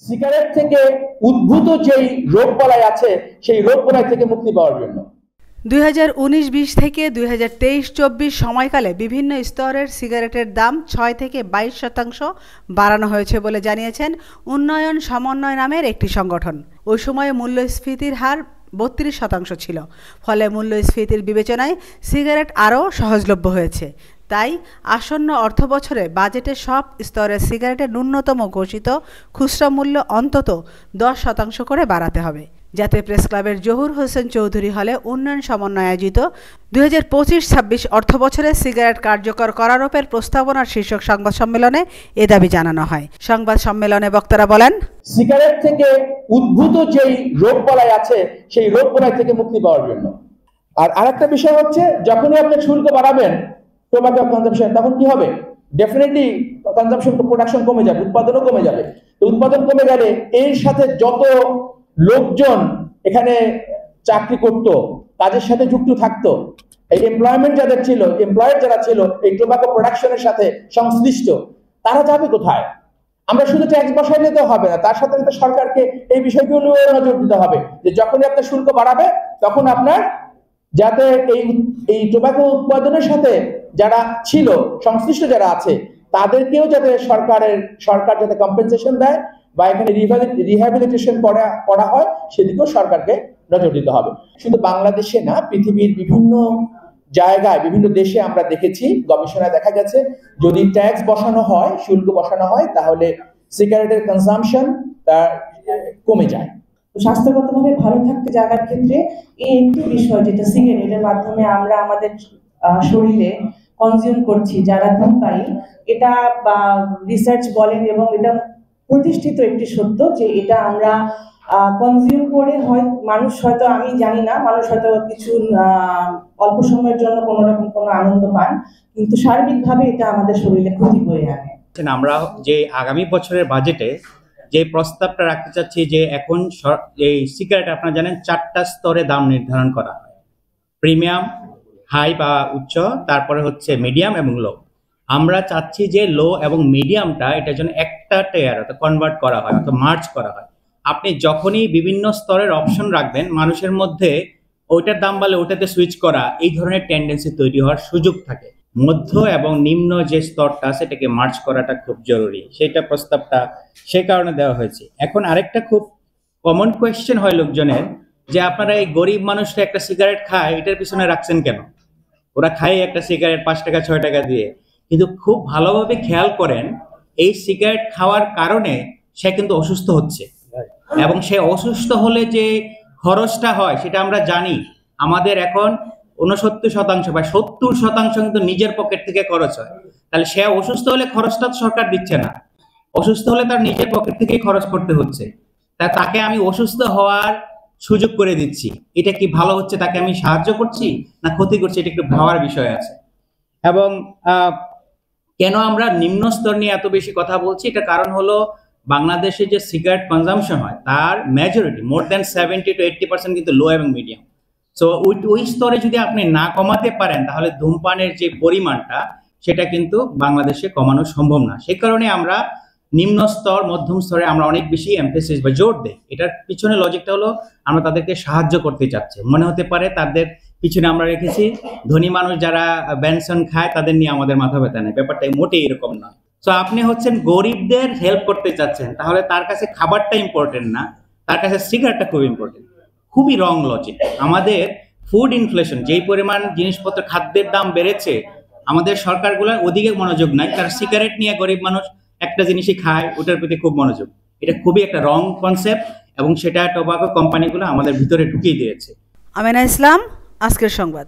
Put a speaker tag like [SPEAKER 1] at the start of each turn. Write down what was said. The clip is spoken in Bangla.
[SPEAKER 1] সিগারেট থেকে উদ্ভূত যেই রোগবালাই আছে সেই রোগবালাই থেকে মুক্তি পাওয়ার জন্য
[SPEAKER 2] 2019-20 থেকে 2023-24 সময়কালে বিভিন্ন স্তরের সিগারেটের দাম 6 থেকে 22% বাড়ানো হয়েছে বলে জানিয়েছেন উন্নয়ন সমন্বয় নামের একটি সংগঠন। ওই সময়ে মূল্যস্ফীতির হার 32% ছিল, ফলে মূল্যস্ফীতির বিবেচনায় সিগারেট আরও সহজলভ্য হয়েছে। তাই আসন্ন অর্থবছরে বাজেটে সব স্তরের সিগারেটের ন্যূনতম ঘোষিত খুচরা মূল্য অন্তত 10% করে বাড়াতে হবে। জাতীয় প্রেস ক্লাবের জহুর হোসেন চৌধুরী হলে উন্নয়ন সমন্বয় আয়োজিত 2025-26 অর্থবছরে সিগারেট কার্যকর করারোপের প্রস্তাবনার শীর্ষক সংবাদ সম্মেলনে এ দাবি জানানো হয়। সংবাদ সম্মেলনে বক্তারা বলেন,
[SPEAKER 1] সিগারেট থেকে উদ্ভূত যেই রোগবালাই আছে সেই রোগবালাই থেকে মুক্তি পাওয়ার জন্য। আর আরেকটা বিষয় হচ্ছে, যখনই আপনি শুল্ক বাড়াবেন টোবাকো কনজাম্পশন, তখন কি হবে? ডেফিনেটলি কনজাম্পশন, প্রোডাকশন কমে যাবে, উৎপাদনও কমে যাবে। উৎপাদন কমে গেলে এর সাথে যত লোকজন এখানে চাকরি করত, কাজের সাথে যুক্ত থাকতো, এই এমপ্লয়মেন্ট যাদের ছিল, এমপ্লয়ার যারা ছিল এই টোবাকো প্রোডাকশনের সাথে সংশ্লিষ্ট, তারা যাবে কোথায়? আমরা শুধু ট্যাক্স বসাই দিতে হবে না, তার সাথে সাথে সরকারকে এই বিষয়গুলো নজর দিতে হবে যে যখনই আপনার শুল্ক বাড়াবে তখন আপনার যাতে এই টোবাকো উৎপাদনের সাথে যারা ছিল, সংশ্লিষ্ট যারা আছে, তাদেরকেও যাতে সরকার যাতে কম্পেনসেশন দেয় বা এখানে রিহ্যাবিলিটেশন করা হয়, সেদিকেও সরকারকে নজর দিতে হবে। শুধু বাংলাদেশে না, পৃথিবীর বিভিন্ন জায়গায়, বিভিন্ন দেশে আমরা দেখেছি, গবেষণায় দেখা গেছে, যদি ট্যাক্স বসানো হয়, শুল্ক বসানো হয়, তাহলে সিগারেটের কনজাম্পশন কমে যায়।
[SPEAKER 3] স্বাস্থ্যগতভাবে ভালো থাকতে যাওয়ার ক্ষেত্রে এই একটি বিষয়, যেটা সিগারেটের মাধ্যমে আমরা আমাদের শরীরে কনজিউম করছি যারা ধূমপায়ী, এটা বা রিসার্চ বলেন এবং এটা প্রতিষ্ঠিত একটি সত্য যে এটা আমরা কনজিউম করে মানুষ হয়তো, আমি জানি না, মানুষ হয়তো কিছু অল্প সময়ের জন্য কোনো রকম কোনো আনন্দ পান, কিন্তু সার্বিকভাবে এটা আমাদের শরীরে ক্ষতি বয়ে আনে।
[SPEAKER 4] আমরা যে আগামী বছরের বাজেটে যে প্রস্তাবটা রাখতে চাচ্ছি, যে এখন এই সিগারেট আপনারা জানেন 4টা স্তরে দাম নির্ধারণ করা হয়, প্রিমিয়াম, হাই বা উচ্চ, তারপরে হচ্ছে মিডিয়াম এবং লো। আমরা চাচ্ছি যে লো এবং মিডিয়ামটা এটার জন্য একটা টিয়ার কনভার্ট করা হয়, অর্থাৎ মার্জ করা হয়। আপনি যখনই বিভিন্ন স্তরের অপশন রাখবেন, মানুষের মধ্যে ওইটার দাম বাড়লে ওটাতে সুইচ করা, এই ধরনের টেন্ডেন্সি তৈরি হওয়ার সুযোগ থাকে। মধ্য এবং নিম্ন যে স্তরটা সেটাকে মার্জ করাটা খুব জরুরি, সেটা প্রস্তাবটা সে কারণে দেওয়া হয়েছে। এখন আরেকটা খুব কমন কোয়েশ্চেন হয় লোকজনের, যে আপনারা এই গরিব মানুষরা একটা সিগারেট খায়, এটার পিছনে রাখছেন কেন? ওরা খায় একটা সিগারেট 5 টাকা 6 টাকা দিয়ে, কিন্তু খুব ভালোভাবে খেয়াল করেন, এই সিগারেট খাওয়ার কারণে সে কিন্তু অসুস্থ হচ্ছে, এবং সে অসুস্থ হলে যে খরচটা হয় সেটা আমরা জানি। আমাদের এখন 69% বা 70% কিন্তু নিজের পকেট থেকে খরচ হয়। তাহলে সে অসুস্থ হলে খরচটা সরকার দিচ্ছে না, অসুস্থ হলে তার নিজের পকেট থেকেই খরচ করতে হচ্ছে। তাকে আমি অসুস্থ হওয়ার সুযোগ করে দিচ্ছি, এটা কি ভালো হচ্ছে? তাকে আমি সাহায্য করছি না ক্ষতি করছি? এটা একটু ভাবার বিষয় আছে। এবং কেন আমরা নিম্ন স্তর নিয়ে এত বেশি কথা বলছি, এটা কারণ হলো বাংলাদেশে যে সিগারেট কনজাম্পশন হয় তার মেজরিটি, মোর দ্যান 70 to 80% কিন্তু লো এবং মিডিয়াম। সো ওই স্তরে যদি আপনি না কমাতে পারেন, তাহলে ধূমপানের যে পরিমাণটা সেটা কিন্তু বাংলাদেশে কমানো সম্ভব না। সেই কারণে আমরা নিম্ন স্তর, মধ্যম স্তরে আমরা অনেক বেশি এমফেসিস বা জোর দেই। এটার পিছনে লজিকটা হলো আমরা তাদেরকে সাহায্য করতে চাচ্ছি। মনে হতে পারে তাদের পিছনে আমরা রেখেছি ধনী মানুষ যারা বেনসন খায়, তাদের নিয়ে আমাদের মাথা ব্যথা নেই, ব্যাপারটা মোটেই এরকম নয়। সো আপনি হচ্ছেন গরিবদের হেল্প করতে চাচ্ছেন, তাহলে তার কাছে খাবারটা ইম্পর্টেন্ট না, তার কাছে সিগারেটটা খুব ইম্পর্টেন্ট। খুবই রং লজিক। আমাদের ফুড ইনফ্লেশন, যেই পরিমাণ জিনিসপত্র খাদ্যের দাম বেড়েছে, আমাদের সরকারগুলোর ওদিকে মনোযোগ নাই, কারণ সিগারেট নিয়ে গরিব মানুষ একটা জিনিসই খায়, ওটার প্রতি খুব মনোযোগ। এটা খুবই একটা রং কনসেপ্ট, এবং সেটা টোবাকো কোম্পানিগুলো আমাদের ভিতরে ঢুকিয়ে দিয়েছে।
[SPEAKER 2] আমেনা ইসলাম, আজকের সংবাদ।